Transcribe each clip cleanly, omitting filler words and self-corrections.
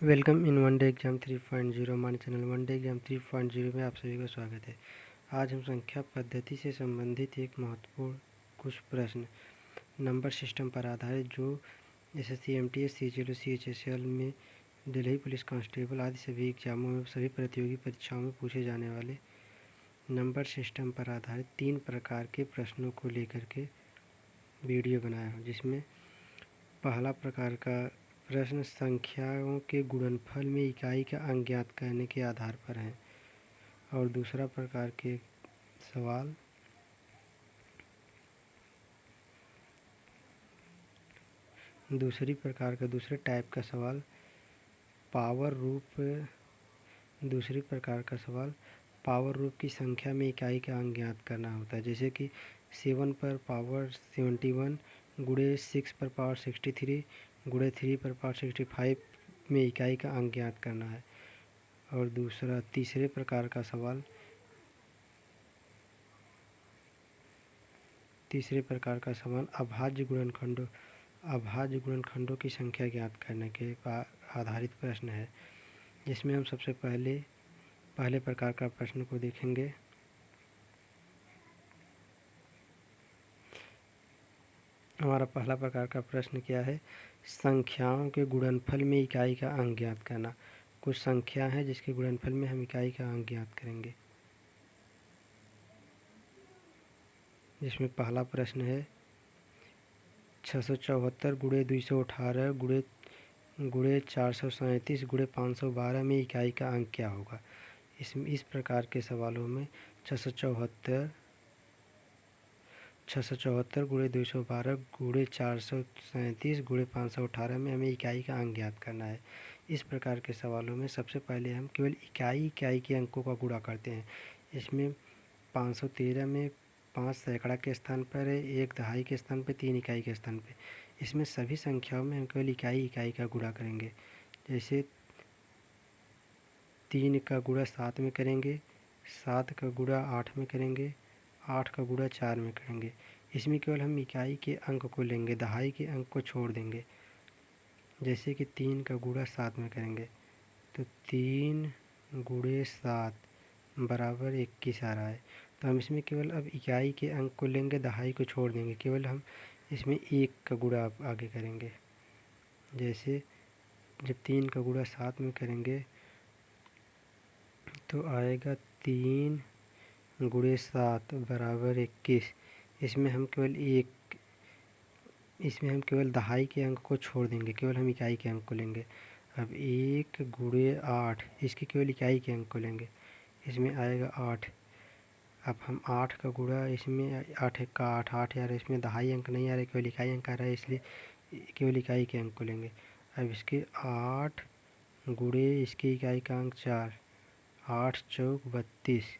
Welcome in one day exam 3.0 हमारे channel one day exam 3.0 में आप सभी का स्वागत है। आज हम संख्या पद्धति से संबंधित एक महत्वपूर्ण कुछ प्रश्न नंबर सिस्टम पर आधारित जो एसएससी एमटीएस सीजीएल सीएचएसएल में दिल्ली पुलिस कांस्टेबल आदि सभी एग्जामों में सभी प्रतियोगी परीक्षाओं में पूछे जाने वाले नंबर सिस्टम पर आधारित 3 प्रकार के प्रश्नों को लेकर के वीडियो बनाया हूँ, जिसमें पहला प्रकार का प्रश्न संख्याओं के गुणनफल में इकाई का अंक ज्ञात करने के आधार पर है और दूसरा प्रकार के सवाल दूसरे टाइप का सवाल दूसरी प्रकार का सवाल पावर रूप की संख्या में इकाई का अंक ज्ञात करना होता है, जैसे कि 7 पर पावर 71 गुणे 6 पर पावर 63 गुणे 3 पर पावर 65 में इकाई का अंक ज्ञात करना है। और तीसरे प्रकार का सवाल अभाज्य गुणनखंडों की संख्या ज्ञात करने के आधारित प्रश्न है, जिसमें हम सबसे पहले प्रकार का प्रश्न को देखेंगे। हमारा पहला प्रकार का प्रश्न क्या है? संख्याओं के गुणनफल में इकाई का अंक ज्ञात करना। कुछ संख्या है जिसके गुणनफल में हम इकाई का अंक ज्ञात करेंगे, जिसमें पहला प्रश्न है 674 गुणे 218 गुणे 437 गुणे 512 में इकाई का अंक क्या होगा। इस प्रकार के सवालों में 674 गुणे 212 गुणे 437 गुणे 518 में हमें इकाई का अंक ज्ञात करना है। इस प्रकार के सवालों में सबसे पहले हम केवल इकाई के अंकों का गुणा करते हैं। इसमें 513 में 5 सैकड़ा के स्थान पर है, 1 दहाई के स्थान पर, 3 इकाई के स्थान पर। इसमें सभी संख्याओं में हम केवल इकाई का गुणा करेंगे। जैसे 3 का गुणा 7 में करेंगे, 7 का गुणा 8 में करेंगे, 8 का गुणा 4 में करेंगे। इसमें केवल हम इकाई के अंक को लेंगे, दहाई के अंक को छोड़ देंगे। जैसे कि 3 का गुणा 7 में करेंगे तो 3 गुणे 7 बराबर 21 आ रहा है। तो हम इसमें केवल अब इकाई के अंक को लेंगे, दहाई को छोड़ देंगे, केवल हम इसमें 1 का गुणा आगे करेंगे। जैसे जब 3 का गुणा 7 में करेंगे तो आएगा 3 गुणे 7 बराबर 21। इसमें हम केवल दहाई के अंक को छोड़ देंगे, केवल हम इकाई के अंक को लेंगे। अब 1 गुणे 8 इसके केवल इकाई के अंक को लेंगे, इसमें आएगा 8। अब हम 8 का गुणा इसमें 8 1 का 8 यार, इसमें दहाई अंक नहीं आ रहा है, केवल इकाई अंक आ रहा है, इसलिए केवल इकाई के अंक को लेंगे। अब इसके 8 गुणे इसकी इकाई का अंक 4, 8 चौक 32,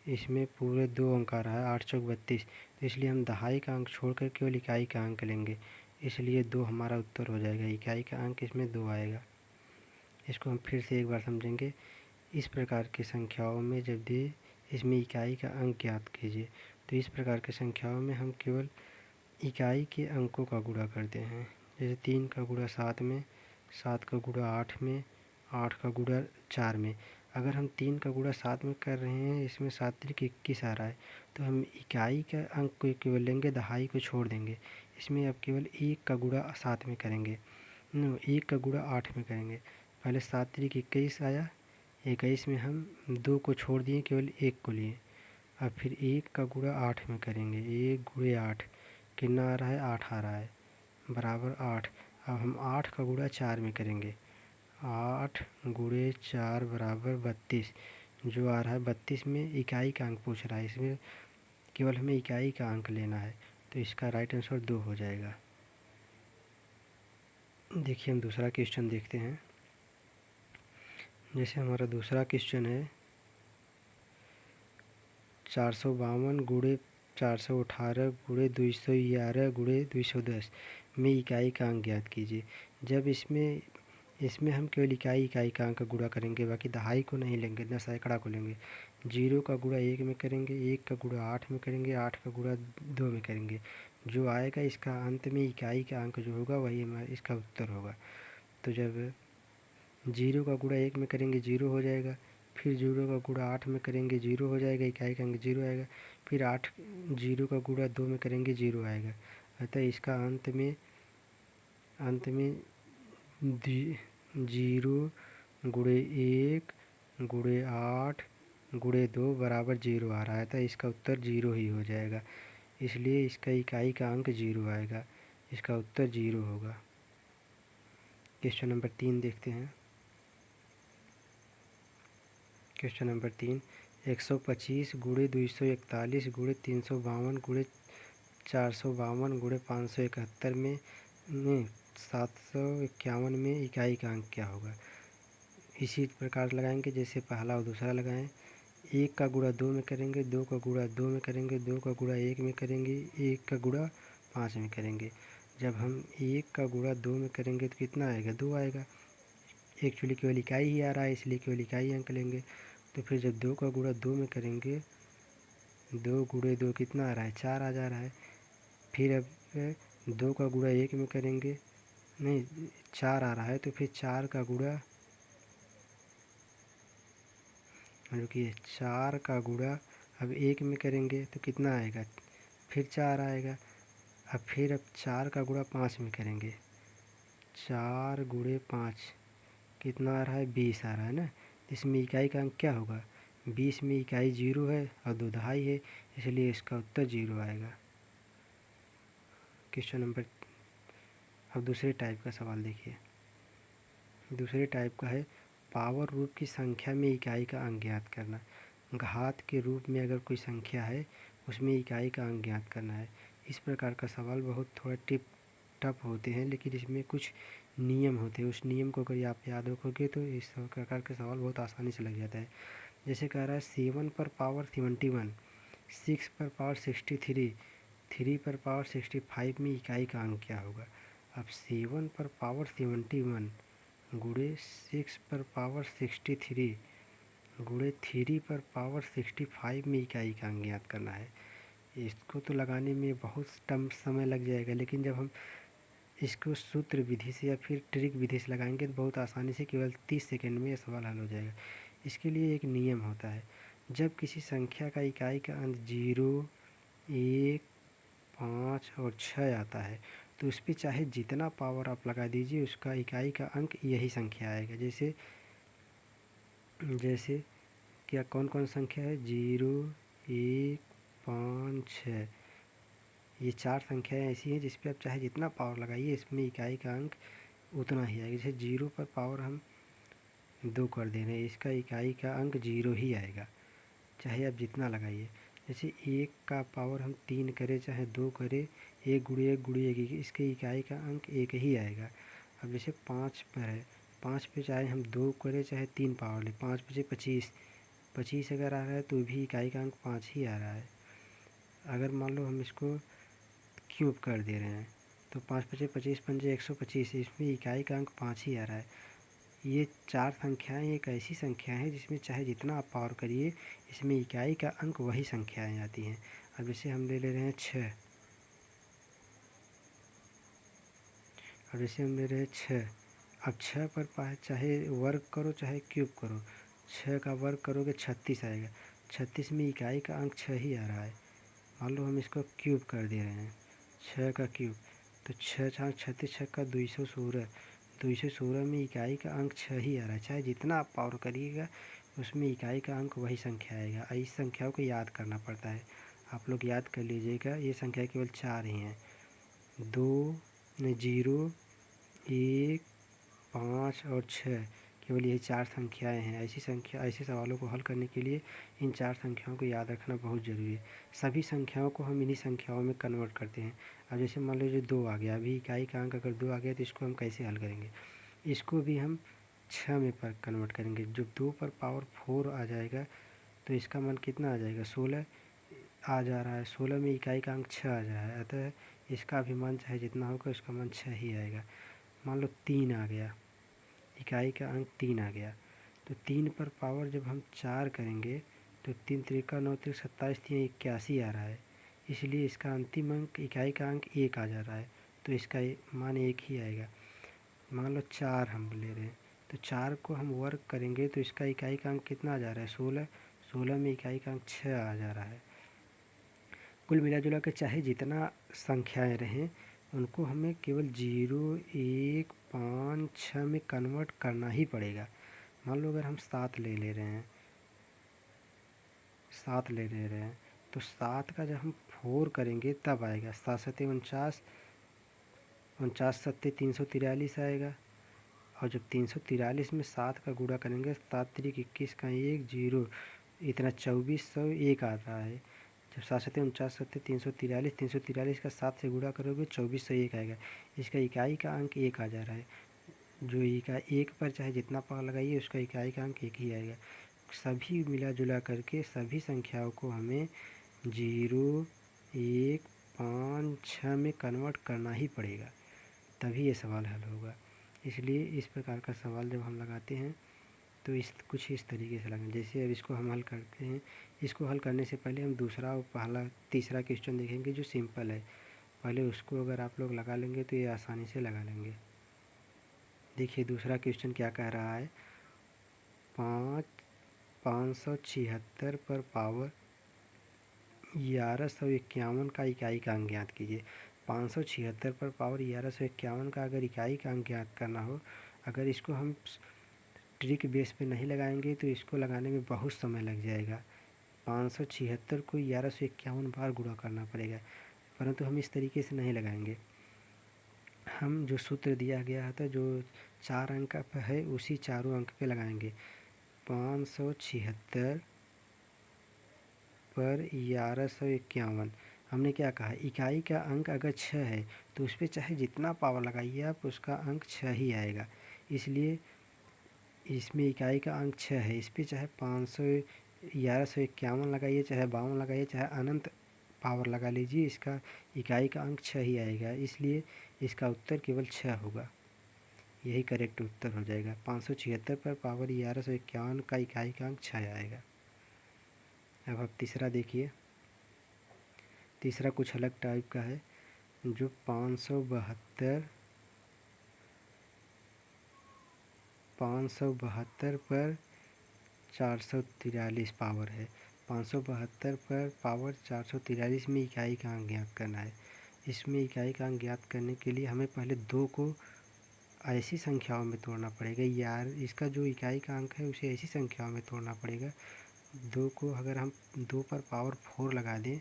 इसमें पूरे 2 अंक आ रहा है, 8 चौक 32। तो इसलिए हम दहाई का अंक छोड़कर केवल इकाई का अंक लेंगे, इसलिए 2 हमारा उत्तर हो जाएगा। इकाई का अंक इसमें 2 आएगा। इसको हम फिर से एक बार समझेंगे। इस प्रकार की संख्याओं में जब दे इसमें इकाई का अंक ज्ञात कीजिए, तो इस प्रकार की संख्याओं में हम केवल इकाई के अंकों का गुणा करते हैं। जैसे 3 का गुणा 7 में, 7 का गुणा 8 में, 8 का गुणा 4 में। अगर हम 3 का गुणा 7 में कर रहे हैं, इसमें 7 त्रिक 21 आ रहा है, तो हम इकाई का अंक को केवल लेंगे, दहाई को छोड़ देंगे। इसमें अब केवल 1 का गुणा 7 में करेंगे, 1 का गुणा 8 में करेंगे। पहले 7 त्रिक 21 आया, 21 में हम 2 को छोड़ दिए, केवल 1 को लिए। अब फिर 1 का गुणा 8 में करेंगे, 1 गुणे 8 कितना आ रहा है, 8 आ रहा है, बराबर 8। अब हम 8 का गुणा 4 में करेंगे, 8 गुणे 4 बराबर 32, जो आ रहा है 32 में इकाई का अंक पूछ रहा है, इसमें केवल हमें इकाई का अंक लेना है, तो इसका राइट आंसर 2 हो जाएगा। देखिए हम दूसरा क्वेश्चन देखते हैं। जैसे हमारा दूसरा क्वेश्चन है 452 गुणे 418 गुणे 211 गुणे 210 में इकाई का अंक ज्ञात कीजिए। जब इसमें हम केवल इकाई का अंक गुणा करेंगे, बाकी दहाई को नहीं लेंगे, ना सैकड़ा को लेंगे। 0 का गुणा 1 में करेंगे, 1 का गुणा 8 में करेंगे, 8 का गुणा 2 में करेंगे। जो आएगा इसका अंत में इकाई का अंक जो होगा वही इसका उत्तर होगा। तो जब 0 का गुणा 1 में करेंगे 0 हो जाएगा, फिर 0 का गुणा 8 में करेंगे 0 हो जाएगा, इकाई का अंक 0 आएगा, फिर 0 का गुणा 2 में करेंगे 0 आएगा। अतः इसका अंत में 0 गुणे 1 गुणे 8 गुणे 2 बराबर 0 आ रहा है, तो इसका उत्तर 0 ही हो जाएगा। इसलिए इसका इकाई का अंक 0 आएगा, इसका उत्तर 0 होगा। क्वेश्चन नंबर 3 देखते हैं। क्वेश्चन नंबर 3, 125 गुणे 241 गुणे 352 गुणे 452 गुणे 571 में 751 में इकाई का अंक क्या होगा। इसी प्रकार लगाएंगे जैसे पहला और दूसरा लगाएं। 1 का गुणा 2 में करेंगे, 2 का गुणा 2 में करेंगे, 2 का गुणा 1 में करेंगे, 1 का गुणा 5 में करेंगे। जब हम 1 का गुणा 2 में करेंगे तो कितना आएगा, 2 आएगा। एक्चुअली केवल इकाई ही आ रहा है, इसलिए केवल इकाई अंक लेंगे। तो फिर जब 2 का गुणा 2 में करेंगे, 2 गुणे 2 कितना आ रहा है, 4 आ जा रहा है। फिर अब 2 का गुणा 1 में करेंगे, नहीं 4 आ रहा है, तो फिर 4 का गुणा, रुकिए 4 का गुणा अब 1 में करेंगे तो कितना आएगा, फिर 4 आएगा। अब 4 का गुणा 5 में करेंगे, 4 गुणे 5 कितना आ रहा है, 20 आ रहा है ना। इसमें इकाई का अंक क्या होगा, 20 में इकाई 0 है और 2 दहाई है, इसलिए इसका उत्तर 0 आएगा। क्वेश्चन नंबर, अब दूसरे टाइप का सवाल देखिए। दूसरे टाइप का है, पावर रूप की संख्या में इकाई का अंक ज्ञात करना। घात के रूप में अगर कोई संख्या है उसमें इकाई का अंक ज्ञात करना है। इस प्रकार का सवाल बहुत थोड़ा टफ होते हैं, लेकिन इसमें कुछ नियम होते हैं। उस नियम को अगर आप याद रखोगे तो इस प्रकार के सवाल बहुत आसानी से लग जाता है। जैसे कह रहा है 7 पर पावर 71, 6 पर पावर 63, 3 पर पावर 65 में इकाई का अंक क्या होगा। अब 7 पर पावर 71 गुणे 6 पर पावर 63 गुणे 3 पर पावर 65 में इकाई का अंक ज्ञात करना है। इसको तो लगाने में बहुत समय लग जाएगा, लेकिन जब हम इसको सूत्र विधि से या फिर ट्रिक विधि से लगाएंगे तो बहुत आसानी से केवल 30 सेकंड में यह सवाल हल हो जाएगा। इसके लिए एक नियम होता है, जब किसी संख्या का इकाई का अंक 0, 1, 5 और 6 आता है तो उस पर चाहे जितना पावर आप लगा दीजिए उसका इकाई का अंक यही संख्या आएगा। जैसे क्या कौन कौन संख्या है, 0, 1, 5, 6, ये 4 संख्याएँ ऐसी हैं जिस पे आप चाहे जितना पावर लगाइए इसमें इकाई का अंक उतना ही आएगा। जैसे 0 पर पावर हम 2 कर दे रहे हैं, इसका इकाई का अंक 0 ही आएगा, चाहे आप जितना लगाइए। जैसे 1 का पावर हम 3 करें चाहे 2 करें, 1 गुणे 1 गुणे 1, इसके इकाई का अंक 1 ही आएगा। अब जैसे 5 पर है, 5 पे चाहे हम 2 करें चाहे 3 पावर लें, 5 बचे 25, 25 अगर आ रहा है तो भी इकाई का अंक 5 ही आ रहा है। अगर मान लो हम इसको क्यूब कर दे रहे हैं तो 5 बचे 25 पंजे 125, इसमें इकाई का अंक 5 ही आ रहा है। ये 4 संख्याएं एक ऐसी संख्या है जिसमें चाहे जितना आप पावर करिए इसमें इकाई का अंक वही संख्याएं आती हैं। अब जैसे हम ले रहे हैं 6, अब जैसे हम ले रहे हैं 6, अब 6 पर चाहे वर्ग करो चाहे क्यूब करो, 6 का वर्ग करोगे 36 आएगा, 36 में इकाई का अंक 6 ही आ रहा है। मान लो हम इसको क्यूब कर दे रहे हैं, 6 का क्यूब, तो 6 छाछ 36, 6 का 216, 216 में इकाई का अंक 6 ही आ रहा है। चाहे जितना आप पावर करिएगा उसमें इकाई का अंक वही संख्या आएगा। इस संख्याओं को याद करना पड़ता है, आप लोग याद कर लीजिएगा। ये संख्या केवल 4 ही हैं, 2, 0, 1, 5 और 6, केवल यही 4 संख्याएं हैं। ऐसे सवालों को हल करने के लिए इन 4 संख्याओं को याद रखना बहुत ज़रूरी है। सभी संख्याओं को हम इन्हीं संख्याओं में कन्वर्ट करते हैं। अब जैसे मान लीजिए 2 आ गया, अभी इकाई का अंक अगर 2 आ गया तो इसको हम कैसे हल करेंगे, इसको भी हम 6 में पर कन्वर्ट करेंगे। जब 2 पर पावर 4 आ जाएगा तो इसका मान कितना आ जाएगा, 16 आ जा रहा है, 16 में इकाई का अंक 6 आ जा रहा है, अतः इसका भी मान चाहे जितना होगा उसका मान 6 ही आएगा। मान लो 3 आ गया, इकाई का अंक 3 आ गया, तो 3 पर पावर जब हम 4 करेंगे तो 3 त्रिका 9 त्रिक 27, 3 81 आ रहा है, इसलिए इसका अंतिम अंक इकाई का अंक 1 आ जा रहा है, तो इसका मान 1 ही आएगा। मान लो 4 हम ले रहे हैं, तो 4 को हम वर्ग करेंगे तो इसका इकाई का अंक कितना आ जा रहा है? 16। 16 में इकाई का अंक 6 आ जा रहा है। कुल मिला जुला के चाहे जितना संख्याएं रहें उनको हमें केवल 0, 1, 5, 6 में कन्वर्ट करना ही पड़ेगा। मान लो अगर हम 7 ले रहे हैं, 7 ले रहे हैं, तो 7 का जब हम 4 करेंगे तब आएगा 7 सत्ते 49, 49 सत्ते 343 आएगा। और जब 343 में 7 का गुणा करेंगे, 7 तिरिक 21 का 1 0, इतना 2401 आ रहा है। जब 7 सत्ते 49 सत्ते 343, 343 का 7 से गुणा करोगे 2401 आएगा। इसका इकाई का अंक 1 आ जा रहा है। जो इकाई 1 पर चाहे जितना पावर लगाइए उसका इकाई का अंक 1 ही आएगा। सभी मिला जुला करके सभी संख्याओं को हमें 0, 1, 5, 6 में कन्वर्ट करना ही पड़ेगा, तभी ये सवाल हल होगा। इसलिए इस प्रकार का सवाल जब हम लगाते हैं तो कुछ इस तरीके से लगाएं। जैसे अब इसको हम हल करते हैं, इसको हल करने से पहले हम दूसरा और पहला तीसरा क्वेश्चन देखेंगे जो सिंपल है। पहले उसको अगर आप लोग लगा लेंगे तो ये आसानी से लगा लेंगे। देखिए दूसरा क्वेश्चन क्या कह रहा है, 576 पर पावर 1151 का इकाई का अंक ज्ञात कीजिए। 576 पर पावर 1151 का अगर इकाई का अंक ज्ञात करना हो, अगर इसको हम ट्रिक बेस पे नहीं लगाएंगे तो इसको लगाने में बहुत समय लग जाएगा। 576 को 1151 बार गुणा करना पड़ेगा, परंतु हम इस तरीके से नहीं लगाएंगे। हम जो सूत्र दिया गया था जो 4 अंक पे है उसी चारों अंक पे लगाएंगे। 576 पर 1151, हमने क्या कहा, इकाई का अंक अगर 6 है तो उस पर चाहे जितना पावर लगाइए आप उसका अंक 6 ही आएगा। इसलिए इसमें इकाई का अंक 6 है, इस पर चाहे 1151 लगाइए, चाहे 52 लगाइए, चाहे अनंत पावर लगा लीजिए, इसका इकाई का अंक 6 ही आएगा। इसलिए इसका उत्तर केवल 6 होगा, यही करेक्ट उत्तर हो जाएगा। 576 पर पावर 1151 का इकाई का अंक 6 आएगा। अब आप तीसरा देखिए, तीसरा कुछ अलग टाइप का है। जो 572 पर 443 पावर है। 572 पर पावर 443 में इकाई का अंक ज्ञात करना है। इसमें इकाई का अंक ज्ञात करने के लिए हमें पहले 2 को ऐसी संख्याओं में तोड़ना पड़ेगा। यार इसका जो इकाई का अंक है उसे ऐसी संख्याओं में तोड़ना पड़ेगा। 2 को अगर हम 2 पर पावर 4 लगा दें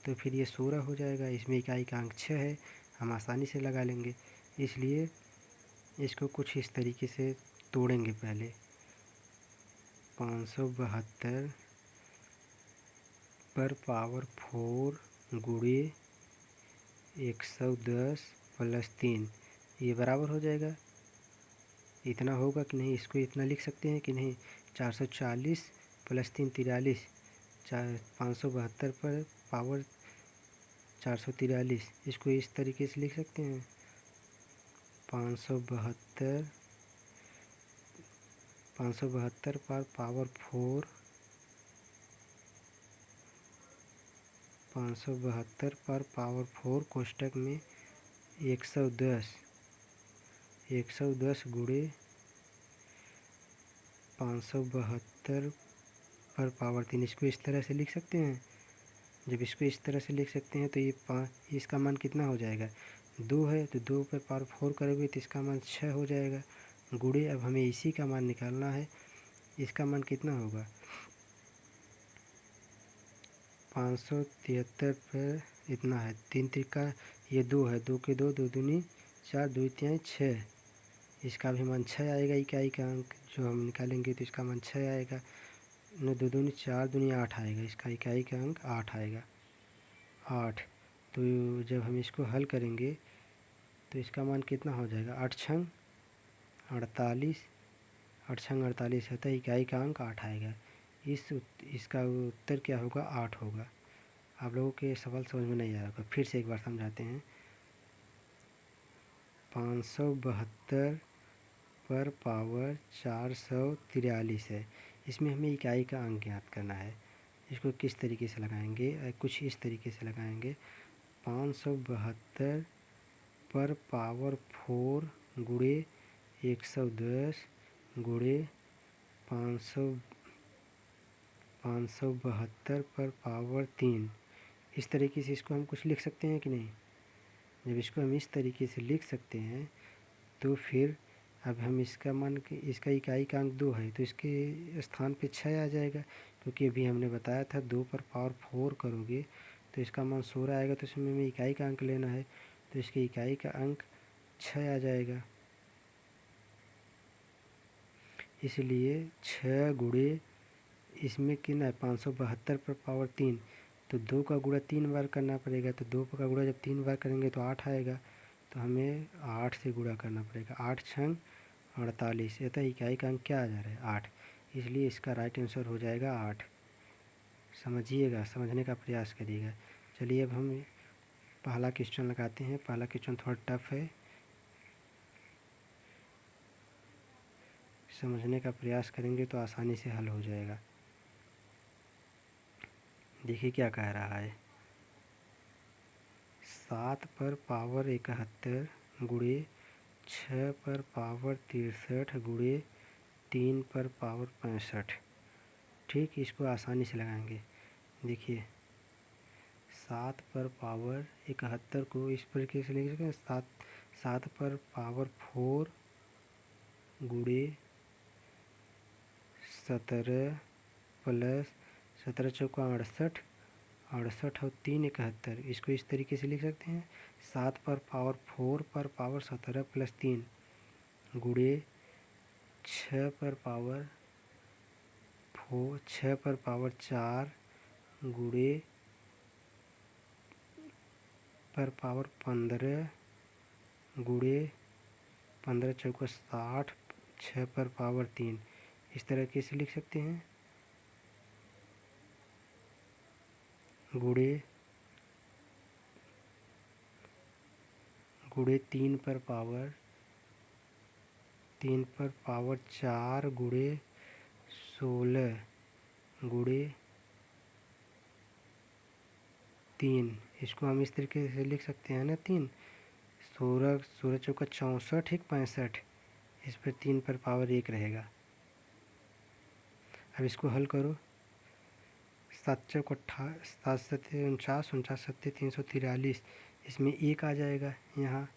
तो फिर ये 16 हो जाएगा। इसमें इकाई का अंक 6 है, हम आसानी से लगा लेंगे। इसलिए इसको कुछ इस तरीके से तोड़ेंगे। पहले 572 पर पावर 4 गुणे 110 प्लस 3, ये बराबर हो जाएगा। इतना होगा कि नहीं, इसको इतना लिख सकते हैं कि नहीं, 440 प्लस 3 43, 572 पर पावर 443, इसको इस तरीके से लिख सकते हैं। 572 पर पावर 4, 572 पर पावर 4 कोष्टक में 110 गुणे 572 पर पावर 3, इसको इस तरह से लिख सकते हैं। जब इसको इस तरह से लिख सकते हैं तो ये इसका मान कितना हो जाएगा, 2 है, तो 2 पर पावर 4 करोगे तो इसका मान 6 हो जाएगा। गुणे अब हमें इसी का मान निकालना है, इसका मान कितना होगा, 573 पर इतना है, 3 त्रिका ये 2 है, 2 के 2, 2 दूनी 4, 2 तिहाई 6, इसका भी मान 6 आएगा। इकाई का अंक जो हम निकालेंगे तो इसका मान 6 आएगा। 2 दूनी 4, दूनी 8 आएगा, इसका इकाई का अंक 8 आएगा, 8। तो जब हम इसको हल करेंगे तो इसका मान कितना हो जाएगा, 8 छंग 48, 8 छंग 48 होता है, इकाई का अंक 8 आएगा। इसका उत्तर क्या होगा, 8 होगा। आप लोगों के सवाल समझ में नहीं आया होगा, फिर से एक बार समझाते हैं। 572 पर पावर 443 है, इसमें हमें इकाई का अंक ज्ञात करना है। इसको किस तरीके से लगाएंगे, कुछ इस तरीके से लगाएंगे। 572 पर पावर 4 गुणे 110 गुणे 572 पर पावर 3। इस तरीके से इसको हम कुछ लिख सकते हैं कि नहीं? जब इसको हम इस तरीके से लिख सकते हैं तो फिर अब हम इसका मान के इसका इकाई का अंक 2 है तो इसके स्थान पे 6 आ जाएगा, क्योंकि अभी हमने बताया था 2 पर पावर 4 करोगे तो इसका मान 16 आएगा, तो इसमें हमें इकाई का अंक लेना है तो इसके इकाई का अंक 6 आ जाएगा। इसलिए 6 गुणे इसमें कितना है 572 पर पावर 3, तो 2 का गुणा 3 बार करना पड़ेगा, तो 2 का गुणा जब 3 बार करेंगे तो 8 आएगा, तो हमें 8 से गुणा करना पड़ेगा। 8 छंग 48, अतः इकाई का अंक क्या आ जा रहा है 8, इसलिए इसका राइट आंसर हो जाएगा 8। समझिएगा, समझने का प्रयास करिएगा। चलिए अब हम पहला क्वेश्चन लगाते हैं। पहला क्वेश्चन थोड़ा टफ है, समझने का प्रयास करेंगे तो आसानी से हल हो जाएगा। देखिए क्या कह रहा है, 7 पर पावर 71 गुणे 6 पर पावर 63 गुणे 3 पर पावर 65। ठीक, इसको आसानी से लगाएंगे। देखिए 7 पर पावर 71 को इस तरीके से लिख सकते हैं, 7 पर पावर 4 गुणे 17 प्लस 17 चौका 68, 68 और 3 71। इसको इस तरीके से लिख सकते हैं, 7 पर पावर 4 पर पावर 17 प्लस 3 गुणे 6 पर पावर 4 गुणे पर पावर 15 गुणे 15 चौका 60, 6 पर पावर 3। इस तरह से लिख सकते हैं, गुणे 3 पर पावर 4 गुणे 16 गुणे 3। इसको हम इस तरीके से लिख सकते हैं ना, 3 16 चौका 64 एक 65, इस पर 3 पर पावर 1 रहेगा। अब इसको हल करो, 7 चौक 7 सत्ते 49, 49 सत्ते 343, इसमें 1 आ जाएगा यहाँ,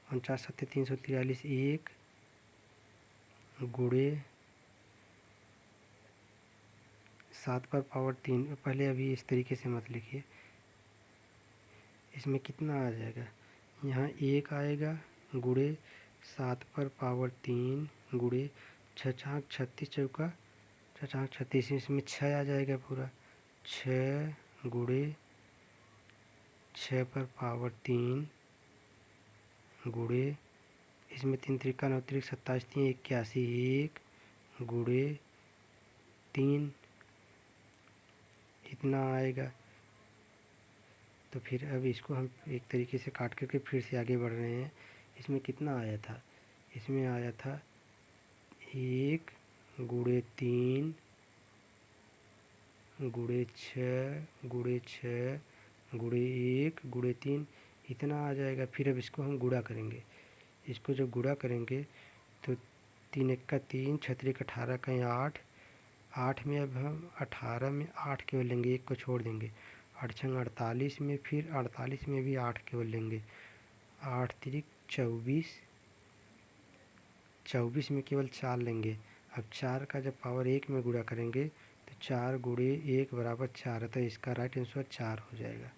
49 सत्ते 343 1 गुणे 7 पर पावर 3। पहले अभी इस तरीके से मत लिखिए, इसमें कितना आ जाएगा, यहाँ 1 आएगा गुणे 7 पर पावर 3 गुणे 6 छाक 36 चौका 6 छाक 36, इसमें 6 आ जाएगा पूरा, 6 गुणे 6 पर पावर 3 गुणे, इसमें 3 त्रिका 9 त्रिक 27 3 81, 1 गुणे 3 इतना आएगा। तो फिर अब इसको हम एक तरीके से काट करके फिर से आगे बढ़ रहे हैं। इसमें कितना आया था, इसमें आया था 1 गुणे 3 गुणे 6 गुणे 6 गुणे 1 गुणे 3 इतना आ जाएगा। फिर अब इसको हम गुणा करेंगे, इसको जब गुणा करेंगे तो 3 एक का 3, 6 त्रिक 18 का 8, 8 में अब हम 18 में 8 केवल लेंगे, 1 को छोड़ देंगे, 8 छंग 48 में, फिर 48 में भी 8 केवल लेंगे, 8 त्रिक 24, 24 में केवल 4 लेंगे। अब 4 का जब पावर 1 में गुणा करेंगे तो 4 गुणे 1 बराबर 4, तो इसका राइट आंसर 4 हो जाएगा।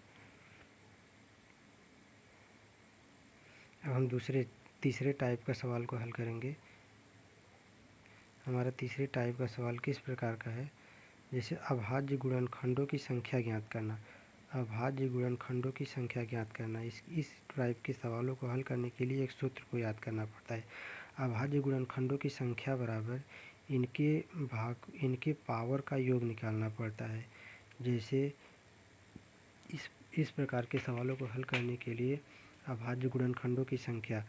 अब हम तीसरे टाइप का सवाल को हल करेंगे। हमारा तीसरे टाइप का सवाल किस प्रकार का है, जैसे अभाज्य गुणनखंडों की संख्या ज्ञात करना। अभाज्य गुणनखंडों की संख्या ज्ञात करना, इस टाइप के सवालों को हल करने के लिए एक सूत्र को याद करना पड़ता है। अभाज्य गुणनखंडों की संख्या बराबर इनके पावर का योग निकालना पड़ता है। जैसे इस प्रकार के सवालों को हल करने के लिए अभाज्य गुणनखंडों की संख्या,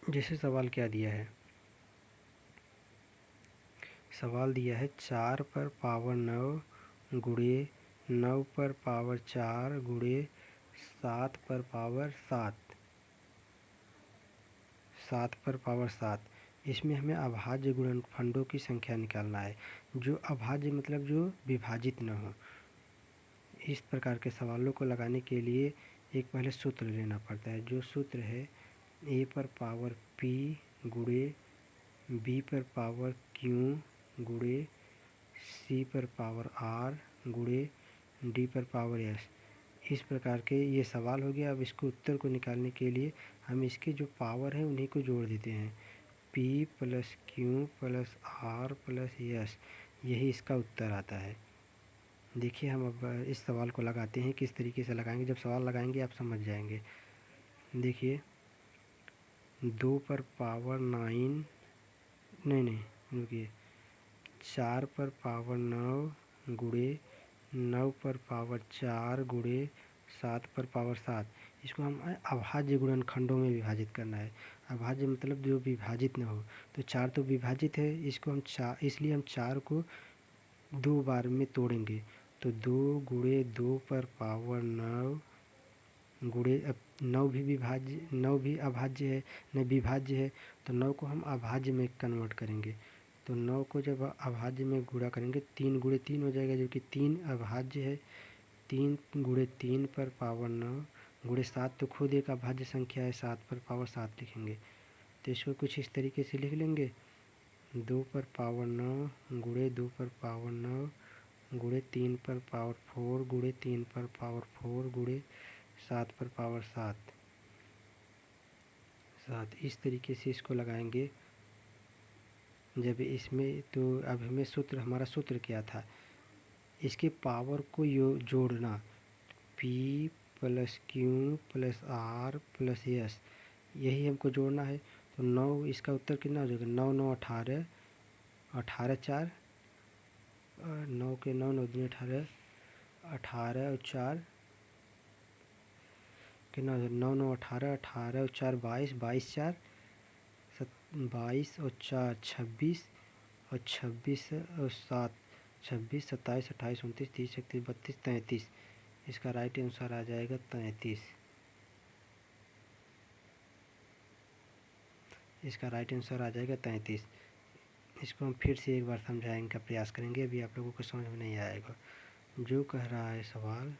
जैसे सवाल क्या दिया है, सवाल दिया है 4 पर पावर 9 गुणे 9 पर पावर 4 गुणे 7 पर पावर 7, 7 पर पावर 7। इसमें हमें अभाज्य गुणनखंडों की संख्या निकालना है, जो अभाज्य मतलब जो विभाजित न हो। इस प्रकार के सवालों को लगाने के लिए एक पहले सूत्र लेना पड़ता है, जो सूत्र है a पर पावर p गुणे b पर पावर q गुणे c पर पावर r गुणे d पर पावर s। इस प्रकार के ये सवाल हो गया। अब इसको उत्तर को निकालने के लिए हम इसके जो पावर है उन्हीं को जोड़ देते हैं, p plus q plus r plus s, यही इसका उत्तर आता है। देखिए हम अब इस सवाल को लगाते हैं, किस तरीके से लगाएंगे। जब सवाल लगाएंगे आप समझ जाएंगे। देखिए 2 पर पावर 9, नहीं रुकिए, 4 पर पावर 9 गुणे 9 पर पावर 4 गुणे 7 पर पावर 7। इसको हम अभाज्य गुणनखंडों में विभाजित करना है। अभाज्य मतलब जो विभाजित न हो। तो 4 तो विभाजित है, इसको हम इसलिए हम 4 को 2 बार में तोड़ेंगे। तो 2 गुणे 2 पर पावर 9 गुणे, अब 9 भी अभाज्य है, न विभाज्य है। तो 9 को हम अभाज्य में कन्वर्ट करेंगे। तो 9 को जब अभाज्य में गुणा करेंगे 3 गुणे 3 हो जाएगा, जो कि 3 अभाज्य है। 3 गुणे 3 पर पावर 9 गुणे 7 तो खुद एक अभाज्य संख्या है, 7 पर पावर 7 लिखेंगे। तो इसको कुछ इस तरीके से लिख लेंगे, 2 पर पावर 9 गुणे 2 पर पावर 9 गुणे 3 पर पावर 4 गुणे 3 पर पावर 4 गुणे 7 पर पावर 7। इस तरीके से इसको लगाएंगे। जब इसमें तो अब हमें हमारा सूत्र क्या था, इसके पावर को जोड़ना, p plus q plus r plus s, यही हमको जोड़ना है। तो 9, इसका उत्तर कितना हो जाएगा, 9 9 18, 18 4, 9 के 9 9 दूनी 18, 18 और 4 कितना हो जाएगा, 9 9 18, 18 और 4 22, 22 4 22 और 4 26, और 26 और 7 26, 27, 28, 29, 30, 31, 32, 33। इसका राइट आंसर आ जाएगा 33। इसका राइट आंसर आ जाएगा 33। इसको हम फिर से एक बार समझाने का प्रयास करेंगे, अभी आप लोगों को समझ में नहीं आएगा। जो कह रहा है सवाल,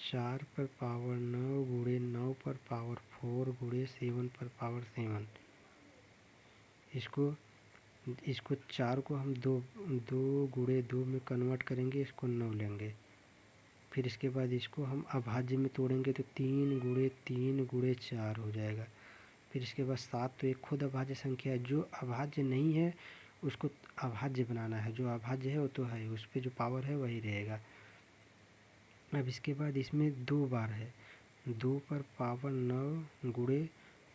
4 पर पावर 9 गुणे 9 पर पावर 4 गुणे 7 पर पावर 7। इसको 4 को हम 2 गुणे 2 में कन्वर्ट करेंगे, इसको 9 लेंगे। फिर इसके बाद इसको हम अभाज्य में तोड़ेंगे तो 3 गुणे 3 गुणे 4 हो जाएगा। फिर इसके बाद 7 तो एक खुद अभाज्य संख्या है, जो अभाज्य नहीं है उसको अभाज्य बनाना है, जो अभाज्य है वो तो है, उस पर जो पावर है वही रहेगा। अब इसके बाद इसमें 2 बार है, 2 पर पावर 9 गुणे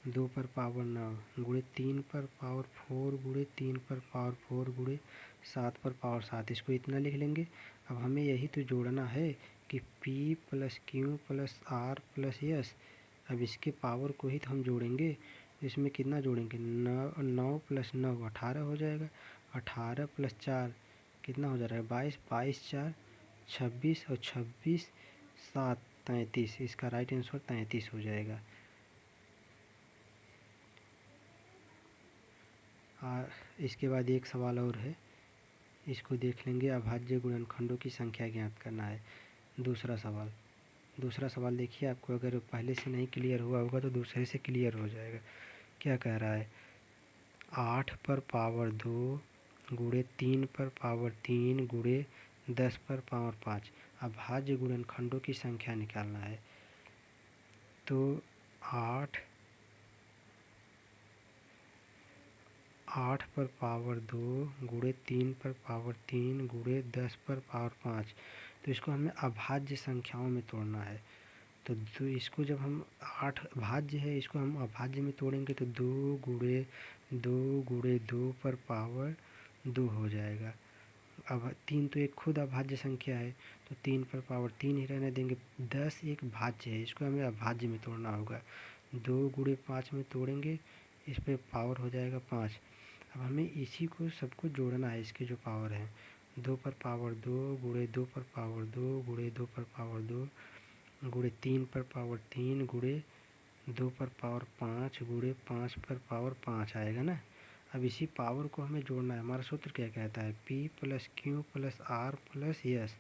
2 पर पावर 9 गुणे 3 पर पावर 4 गुणे 3 पर पावर 4 गुणे 7 पर पावर 7। इसको इतना लिख लेंगे। अब हमें यही तो जोड़ना है कि p plus q plus r plus s। अब इसके पावर को ही तो हम जोड़ेंगे। इसमें कितना जोड़ेंगे, 9 प्लस 9 18 हो जाएगा, 18 प्लस 4 कितना हो जा रहा है, 22, 22 4 26 और 26 7 33। इसका राइट आंसर 33 हो जाएगा। इसके बाद एक सवाल और है, इसको देख लेंगे। अभाज्य गुणनखंडों की संख्या ज्ञात करना है। दूसरा सवाल देखिए, आपको अगर पहले से नहीं क्लियर हुआ होगा तो दूसरे से क्लियर हो जाएगा। क्या कह रहा है, 8 पर पावर 2 गुणे 3 पर पावर 3 गुणे 10 पर पावर 5 अभाज्य गुणनखंडों की संख्या निकालना है। तो 8 पर पावर 2 गुणे 3 पर पावर 3 गुणे 10 पर पावर 5, तो इसको हमें अभाज्य संख्याओं में तोड़ना है। तो इसको जब हम 8 भाज्य है, इसको हम अभाज्य में तोड़ेंगे तो 2 गुणे 2 पर पावर 2 हो जाएगा। अब 3 तो एक खुद अभाज्य संख्या है, तो 3 पर पावर 3 ही रहने देंगे। 10 एक भाज्य है, इसको हमें अभाज्य में तोड़ना होगा। 2 गुणे 5 में तोड़ेंगे, इस पर पावर हो जाएगा 5। अब हमें इसी को सबको जोड़ना है, इसके जो पावर है, 2 पर पावर 2 गुणे 2 पर पावर 2 गुणे 2 पर पावर 2 गुणे 3 पर पावर 3 गुणे 2 पर पावर 5 गुणे 5 पर पावर 5 आएगा ना। अब इसी पावर को हमें जोड़ना है। हमारा सूत्र क्या कहता है, P plus Q plus R plus S.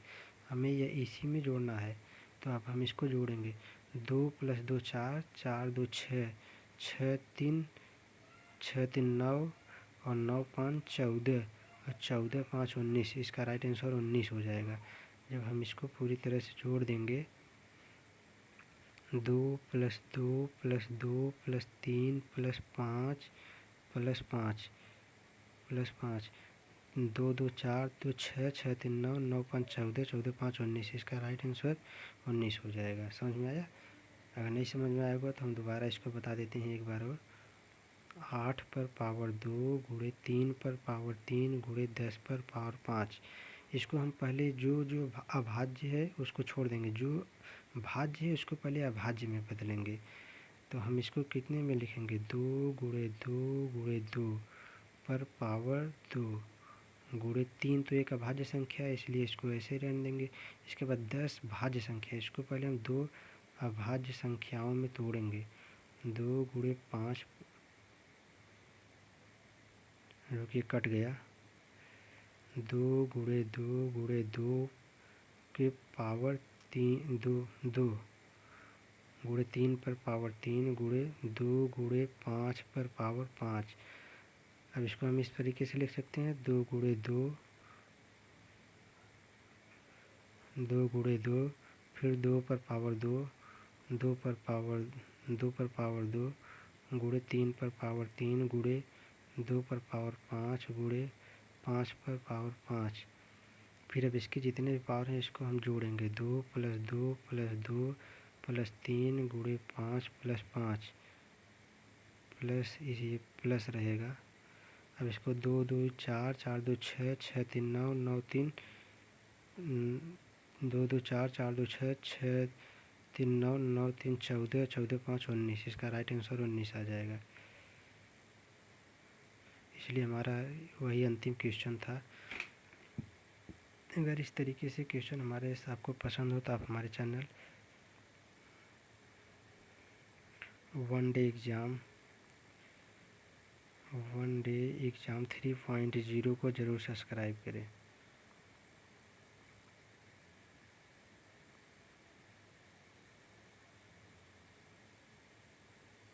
हमें यह इसी में जोड़ना है। तो अब हम इसको जोड़ेंगे। 2 + 2 4, 4 2 6, 6 3 9 और 9 5 14 और 14 5 19। इसका राइट आंसर 19 हो जाएगा। जब हम इसको पूरी तरह से जोड़ देंगे, 2 + 2 + 2 + 3 + 5 + 5 + 5, 2 2 4 2 6, 6 3 9, 9 5 14, 14 5 19। इसका राइट आंसर 19 हो जाएगा। समझ में आया? अगर नहीं समझ में आएगा तो हम दोबारा इसको बता देते हैं एक बार और। 8 पर पावर 2 गुणे 3 पर पावर 3 गुणे 10 पर पावर 5। इसको हम पहले जो जो अभाज्य है उसको छोड़ देंगे, जो भाज्य है उसको पहले अभाज्य में बदलेंगे। तो हम इसको कितने में लिखेंगे, 2 गुणे 2 गुणे 2 पर पावर 2 गुणे 3। तो एक अभाज्य संख्या है इसलिए इसको ऐसे रहने देंगे। इसके बाद 10 भाज्य संख्या है, इसको पहले हम 2 अभाज्य संख्याओं में तोड़ेंगे। 2 गुणे 5 जो कि कट गया, 2 गुणे 2 गुणे 2 के पावर 3 2 गुणे 3 पर पावर 3 गुणे 2 गुणे 5 पर पावर 5। अब इसको हम इस तरीके से लिख सकते हैं, 2 गुणे 2 2 गुणे 2 फिर 2 पर पावर 2 2 पर पावर 2 गुणे 3 पर पावर 3 गुणे 2 पर पावर 5 गुणे 5 पर पावर 5। फिर अब इसके जितने भी पावर हैं इसको हम जोड़ेंगे। 2 + 2 + 2 + 3 गुणे 5 + 5 प्लस ये प्लस रहेगा। अब इसको 2 2 4, 4 2 6, 6 3 9, 9 3 2 2 4, 4 2 6, 6 3 9, 9 3 14, 14 5 19। इसका राइट आंसर 19 आ जाएगा। इसलिए हमारा वही अंतिम क्वेश्चन था। अगर इस तरीके से क्वेश्चन हमारे आपको पसंद हो तो आप हमारे चैनल वन डे एग्ज़ाम 3.0 को ज़रूर सब्सक्राइब करें।